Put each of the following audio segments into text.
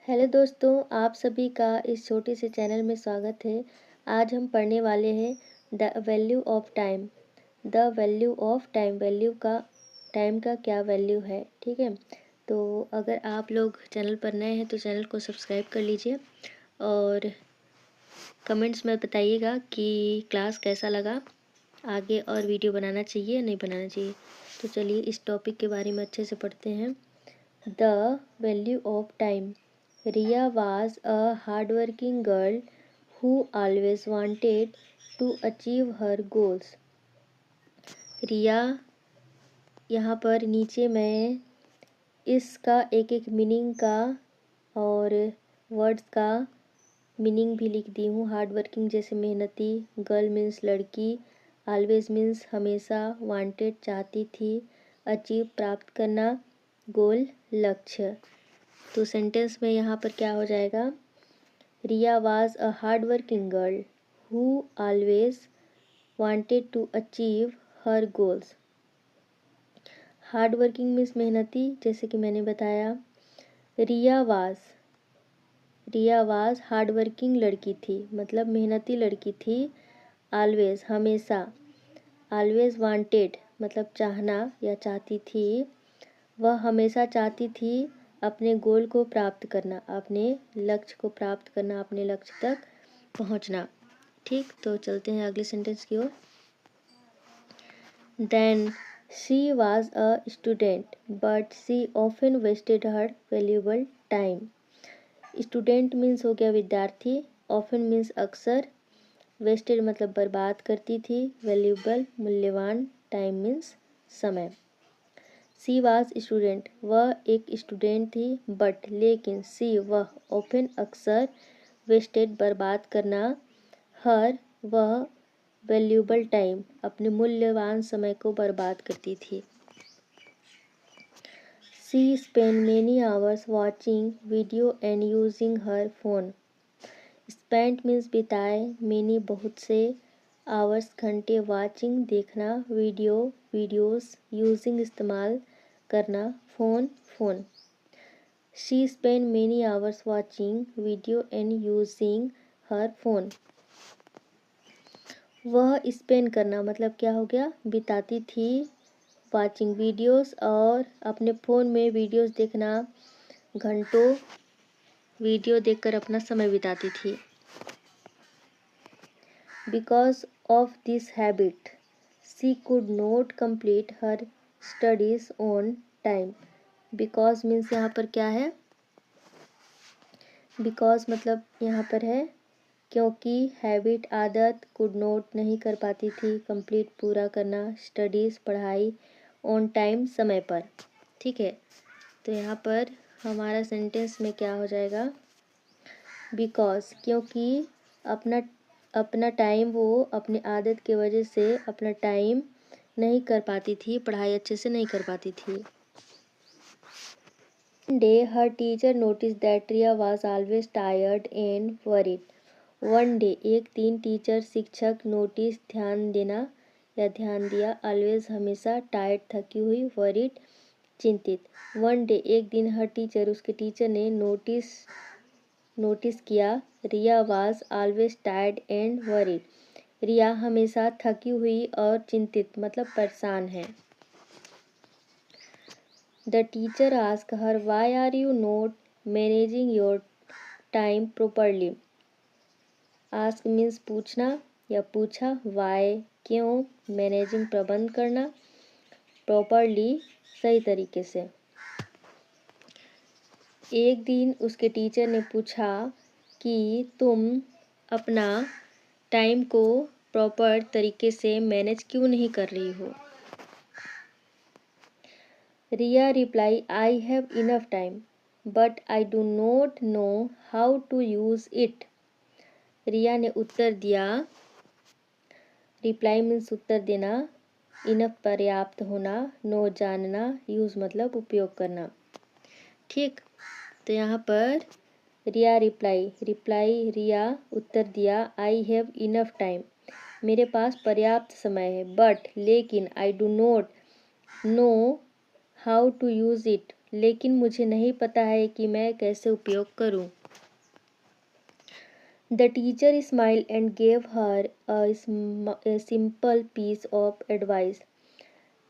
Hello दोस्तों, आप सभी का इस छोटे से चैनल में स्वागत है। आज हम पढ़ने वाले हैं the value of time. The value of time, value का टाइम का क्या वैल्यू है। ठीक है, तो अगर आप लोग चैनल पर नए हैं तो चैनल को सब्सक्राइब कर लीजिए और कमेंट्स में बताइएगा कि क्लास कैसा लगा, आगे और वीडियो बनाना चाहिए या नहीं बनाना चाहिए। तो चलिए इस टॉपिक के बारे में अच्छे से पढ़ते हैं। The value of time. Riya was a hardworking girl who always wanted to achieve her goals. रिया, यहाँ पर नीचे मैं इसका एक एक मीनिंग का और वर्ड्स का मीनिंग भी लिख दी हूँ। हार्ड वर्किंग जैसे मेहनती, गर्ल मीन्स लड़की, ऑलवेज मीन्स हमेशा, वांटेड चाहती थी, अचीव प्राप्त करना, गोल लक्ष्य। तो सेंटेंस में यहाँ पर क्या हो जाएगा, Riya was a hard working girl who always wanted to achieve her goals. Hard working means मेहनती, जैसे कि मैंने बताया। रिया वाज हार्ड वर्किंग लड़की थी, मतलब मेहनती लड़की थी। ऑलवेज हमेशा, ऑलवेज वांटेड मतलब चाहना या चाहती थी। वह हमेशा चाहती थी अपने गोल को प्राप्त करना, अपने लक्ष्य को प्राप्त करना, अपने लक्ष्य तक पहुंचना। ठीक, तो चलते हैं अगले सेंटेंस की ओर। Then she was a student but she often wasted her valuable time. Student means हो गया विद्यार्थी, ऑफन मीन्स अक्सर, वेस्टेड मतलब बर्बाद करती थी, वैल्यूएबल मूल्यवान, टाइम मीन्स समय। सी वाज स्टूडेंट, वह एक स्टूडेंट थी, बट लेकिन, सी वह, ओपन अक्सर, वेस्टेड बर्बाद करना, हर वह, वैल्यूएबल टाइम अपने मूल्यवान समय को बर्बाद करती थी। She spend many hours watching video and using her phone. Spend means बिताए, मेनी बहुत से, आवर्स घंटे, वाचिंग देखना, वीडियोस, यूजिंग इस्तेमाल करना, phone. She spend many hours watching video and using her phone. वह स्पेंड करना मतलब क्या हो गया, बिताती थी, वाचिंग वीडियोस और अपने फ़ोन में वीडियोस देखना, घंटों वीडियो देखकर अपना समय बिताती थी। Because of this habit she could not complete her studies on time. Because means यहाँ पर क्या है, बिकॉज मतलब यहाँ पर है क्योंकि, हैबिट आदत, कुड नॉट नहीं कर पाती थी, कंप्लीट पूरा करना, स्टडीज़ पढ़ाई, ऑन टाइम समय पर। ठीक है, तो यहाँ पर हमारा सेंटेंस में क्या हो जाएगा, बिकॉज क्योंकि अपना टाइम वो अपनी आदत की वजह से अपना टाइम नहीं कर पाती थी, पढ़ाई अच्छे से नहीं कर पाती थी। One day her teacher noticed that Riya was always tired and worried. One day एक दिन टीचर शिक्षक नोटिस ध्यान दिया, ऑलवेज हमेशा, टायर्ड थकी हुई, वरीड चिंतित। वन डे एक दिन हर टीचर उसके टीचर ने नोटिस किया, Riya was always tired and worried, Riya हमेशा थकी हुई और चिंतित मतलब परेशान है। The teacher asked her, why are you not managing your time properly? Ask means पूछना या पूछा, why क्यों, managing प्रबंध करना, properly सही तरीके से। एक दिन उसके टीचर ने पूछा कि तुम अपना टाइम को प्रॉपर तरीके से मैनेज क्यों नहीं कर रही हो। Riya reply, I have enough time but I do not know how to use it. Riya ने उत्तर दिया, रिप्लाई मीन्स उत्तर देना, इनफ पर्याप्त होना, नो जानना, यूज़ मतलब उपयोग करना। ठीक, तो यहाँ पर रिया रिप्लाई रिया उत्तर दिया, आई हैव इनफ टाइम मेरे पास पर्याप्त समय है, बट लेकिन, I do not know how to use it लेकिन मुझे नहीं पता है कि मैं कैसे उपयोग करूं। The teacher smiled and gave her a simple piece of advice.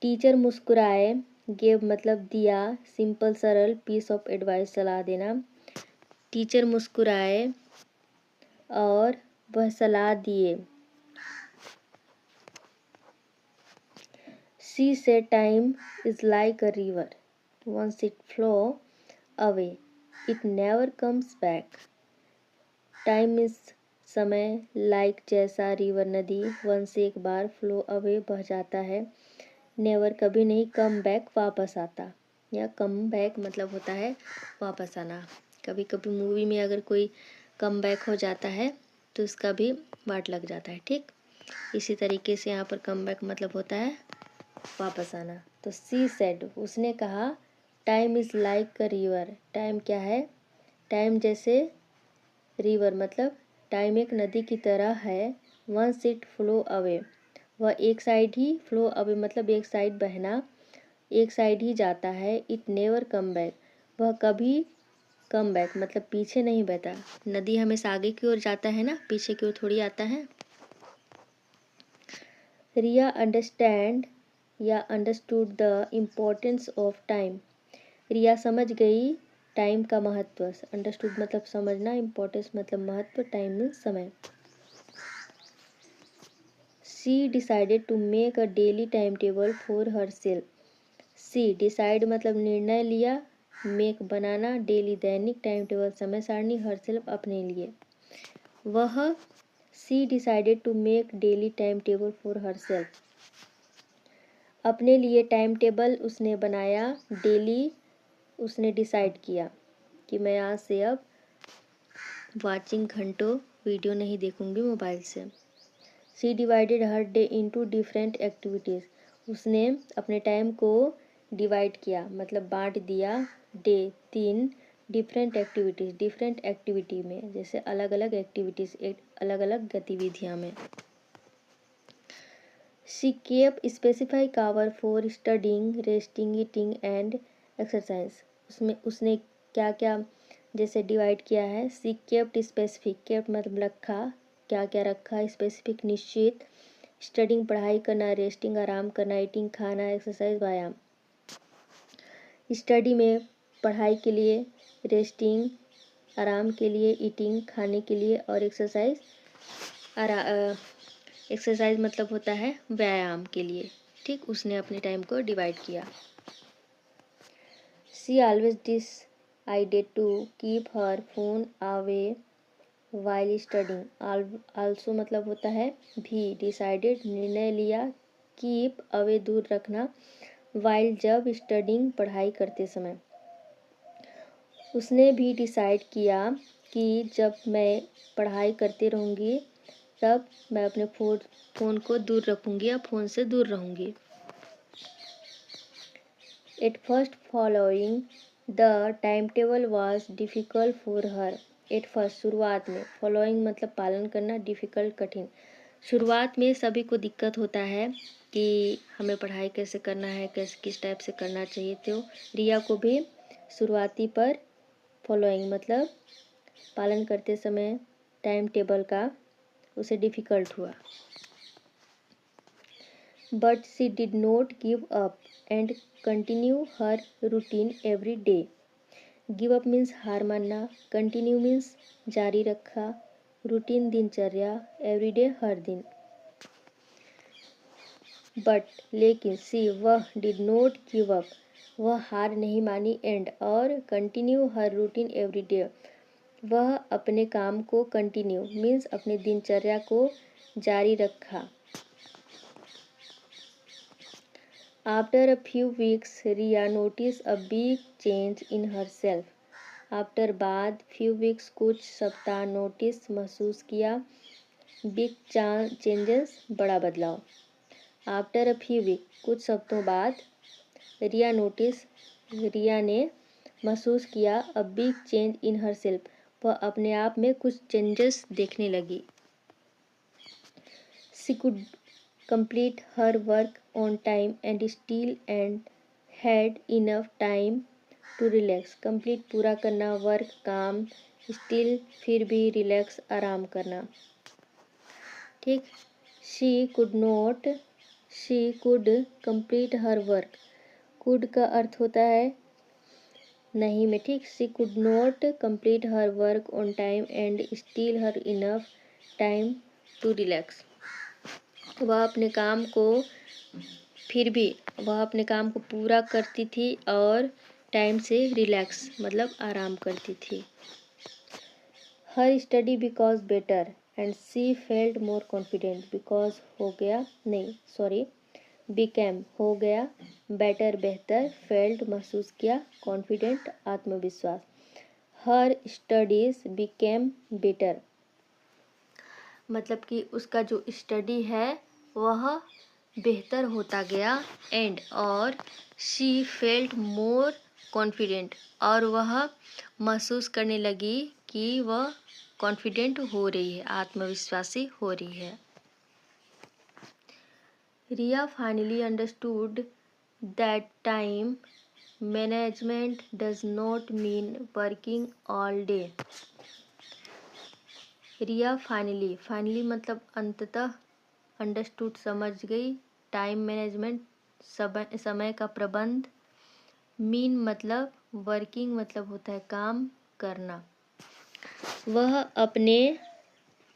Teacher मुस्कुराए, gave मतलब दिया, simple सरल, piece of advice सलाह देना। टीचर मुस्कुराए और वह सलाह दिए। She said time is like a river. Once it flows away, it never comes back. Time is समय, लाइक जैसा, रिवर नदी, वन से एक बार, फ्लो अवे बह जाता है, नेवर कभी नहीं, कम बैक वापस आता। या कम बैक मतलब होता है वापस आना। कभी कभी मूवी में अगर कोई कम बैक हो जाता है तो उसका भी वाट लग जाता है। ठीक इसी तरीके से यहाँ पर कम बैक मतलब होता है वापस आना। तो सी सेड उसने कहा, time is like a river. Time क्या है? टाइम जैसे रिवर मतलब टाइम एक नदी की तरह है। वंस इट फ्लो अवे वह एक साइड ही, फ्लो अवे मतलब एक साइड बहना, एक साइड ही जाता है। इट नेवर कम बैक वह कभी कम बैक मतलब पीछे नहीं बहता। नदी हमेशा आगे की ओर जाता है ना, पीछे की ओर थोड़ी आता है। रिया अंडरस्टैंड या understood the importance of time. Riya समझ गई टाइम का महत्व। अंडरस्टूड मतलब समझना, इम्पोर्टेंस मतलब महत्व, टाइम मीन्स समय। She decided to make a daily time table for herself. She decide मतलब निर्णय लिया, मेक बनाना, डेली दैनिक, टाइम टेबल समय सारणी, हर सेल्फ अपने लिए। वह she decided to make daily time table for herself अपने लिए टाइम टेबल उसने बनाया। डेली उसने डिसाइड किया कि मैं आज से अब वाचिंग घंटों वीडियो नहीं देखूंगी मोबाइल से। She divided her day into different activities. उसने अपने टाइम को डिवाइड किया मतलब बांट दिया। Day 3 different activities, different activity में जैसे अलग अलग एक्टिविटीज़, एक अलग अलग गतिविधियाँ में। She kept specific hour for studying, resting, eating and exercise. उसमें उसने क्या क्या जैसे डिवाइड किया है। सी केप्ट स्पेसिफिक, केप्ट मतलब रखा, क्या क्या रखा, स्पेसिफिक निश्चित, स्टडिंग पढ़ाई करना, रेस्टिंग आराम करना, ईटिंग खाना, एक्सरसाइज व्यायाम। स्टडी में पढ़ाई के लिए, रेस्टिंग आराम के लिए, ईटिंग खाने के लिए और एक्सरसाइज एक्सरसाइज मतलब होता है व्यायाम के लिए। ठीक उसने अपने टाइम को डिवाइड किया। She always decided to keep her phone away while studying. Also मतलब होता है भी, डिसाइडेड निर्णय लिया, कीप अवे दूर रखना, वाइल जब, स्टडिंग पढ़ाई करते समय। उसने भी डिसाइड किया कि जब मैं पढ़ाई करती रहूँगी तब मैं अपने फ़ोन को दूर रखूँगी या फ़ोन से दूर रहूँगी। At first following the time table was difficult for her. At first शुरुआत में, फॉलोइंग मतलब पालन करना, डिफ़िकल्ट कठिन। शुरुआत में सभी को दिक्कत होता है कि हमें पढ़ाई कैसे करना है, कैसे किस टाइप से करना चाहिए। तो रिया को भी शुरुआती पर फॉलोइंग मतलब पालन करते समय टाइम टेबल का उसे डिफ़िकल्ट हुआ। But she did not give up and continue her routine every day. Give up means हार मानना, कंटिन्यू मीन्स जारी रखा, रूटीन दिनचर्या, एवरीडे हर दिन। बट लेकिन सी वह डिड नॉट गिव अप वह हार नहीं मानी, एंड और कंटिन्यू हर रूटीन एवरीडे वह अपने काम को कंटिन्यू मीन्स अपनी दिनचर्या को जारी रखा। After a few weeks Riya notice a big change in herself. After बाद, फ्यू वीक्स कुछ सप्ताह, नोटिस महसूस किया, बिग चेंजेस बड़ा बदलाव। आफ्टर अ फ्यू वीक कुछ सप्ताहों बाद, रिया नोटिस रिया ने महसूस किया, अ big change in her self वह अपने आप में कुछ चेंजेस देखने लगी। She could complete her work on time and still and had enough time to relax, complete पूरा करना, वर्क काम, स्टिल फिर भी, रिलैक्स आराम करना। ठीक। She could complete her work, could का अर्थ होता है नहीं में। ठीक। She could not complete her work on time and still her enough time to relax, वह अपने काम को पूरा करती थी और टाइम से रिलैक्स मतलब आराम करती थी। Her study because better and she felt more confident, because became हो गया, बेटर बेहतर, फेल्ट महसूस किया, कॉन्फिडेंट आत्मविश्वास। हर स्टडीज बिकेम बेटर मतलब कि उसका जो स्टडी है वह बेहतर होता गया, एंड और शी फेल्ट मोर कॉन्फिडेंट और वह महसूस करने लगी कि वह कॉन्फिडेंट हो रही है, आत्मविश्वासी हो रही है। Riya finally understood that time management does not mean working all day. Riya finally मतलब अंततः, अंडरस्टूड समझ गई, टाइम मैनेजमेंट समय का प्रबंध, मीन मतलब वर्किंग मतलब होता है काम करना, वह अपने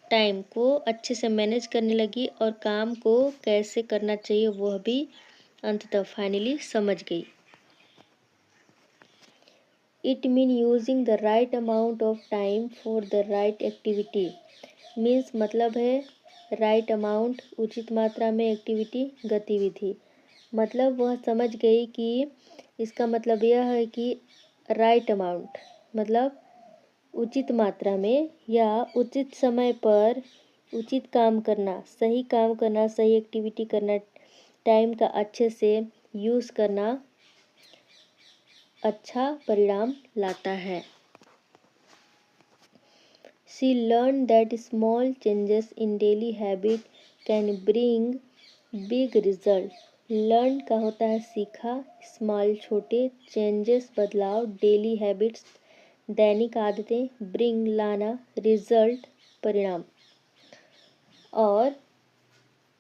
टाइम को अच्छे से मैनेज करने लगी और काम को कैसे करना चाहिए वह भी अंततः फाइनली समझ गई। It mean using the right amount of time for the right activity, means मतलब है राइट अमाउंट उचित मात्रा में, एक्टिविटी गतिविधि, मतलब वह समझ गई कि इसका मतलब यह है कि राइट अमाउंट मतलब उचित मात्रा में या उचित समय पर उचित काम करना, सही एक्टिविटी करना, टाइम का अच्छे से यूज़ करना अच्छा परिणाम लाता है। She learned that small changes in daily habit can bring big result. Learn का होता है सीखा, small छोटे, changes बदलाव, daily habits दैनिक आदतें, bring लाना, result परिणाम। और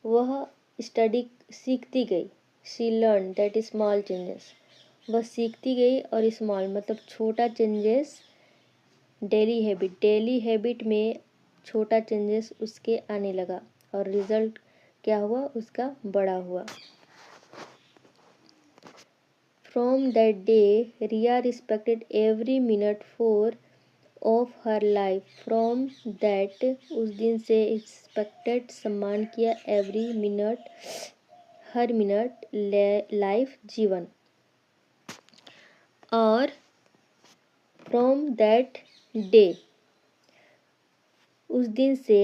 वह स्टडी सीखती गई, she learned that small changes वह सीखती गई और small मतलब छोटा चेंजेस, डेली हैबिट में छोटा चेंजेस उसके आने लगा और रिजल्ट क्या हुआ उसका बड़ा हुआ। From that day Riya respected every minute of her life. From that उस दिन से रिस्पेक्टेड सम्मान किया, एवरी मिनट हर मिनट, लाइफ जीवन। और फ्रॉम दैट डे उस दिन से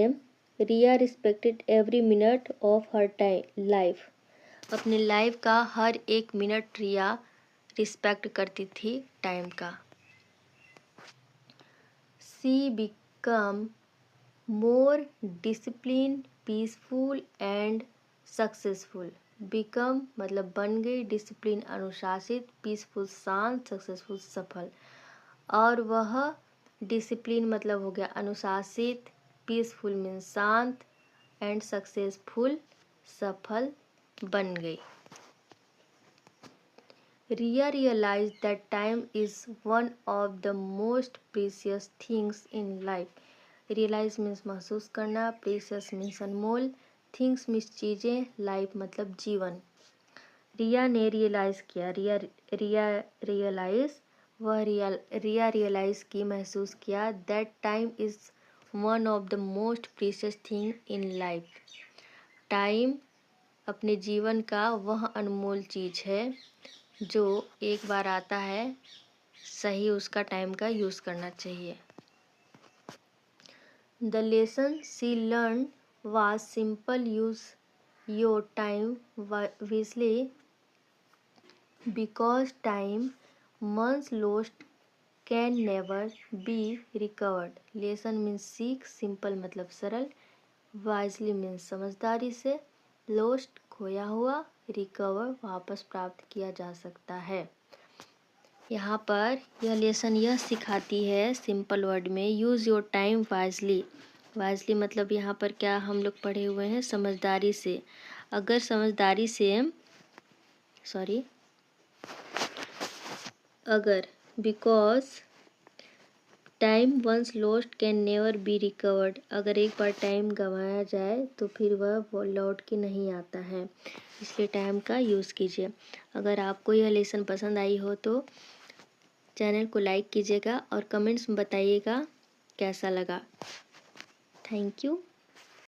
Riya respected every minute of her life, अपने लाइफ का हर एक मिनट रिया रिस्पेक्ट करती थी टाइम का। She become more discipline, peaceful and successful. Become मतलब बन गई, डिसिप्लिन अनुशासित, पीसफुल शांत, सक्सेसफुल सफल। और वह डिसिप्लिन मतलब हो गया अनुशासित, पीसफुल मीन शांत, एंड सक्सेसफुल सफल बन गई। Riya realise that time is one of the most precious things in life. Realise means महसूस करना, प्रीशियस मीन्स अनमोल, थिंग्स मीन्स चीज़ें, लाइफ मतलब जीवन। रिया ने रियलाइज किया, रिया रियलाइज की महसूस किया, that time is one of the most precious thing in life. Time अपने जीवन का वह अनमोल चीज़ है जो एक बार आता है, सही उसका टाइम का यूज़ करना चाहिए। The lesson she learn was simple, use your time wisely because time once lost can never be recovered. Lesson means सीख, सिंपल मतलब सरल, वाइजली मीन्स समझदारी से, लोस्ट खोया हुआ, रिकवर वापस प्राप्त किया जा सकता है। यहाँ पर यह लेसन यह सिखाती है सिंपल वर्ड में, use your time wisely. Wisely मतलब यहाँ पर क्या हम लोग पढ़े हुए हैं, समझदारी से। अगर समझदारी से, सॉरी, अगर, because time once lost can never be recovered. अगर एक बार टाइम गंवाया जाए तो फिर वह लौट के नहीं आता है, इसलिए टाइम का यूज़ कीजिए। अगर आपको यह लेसन पसंद आई हो तो चैनल को लाइक कीजिएगा और कमेंट्स में बताइएगा कैसा लगा। Thank you.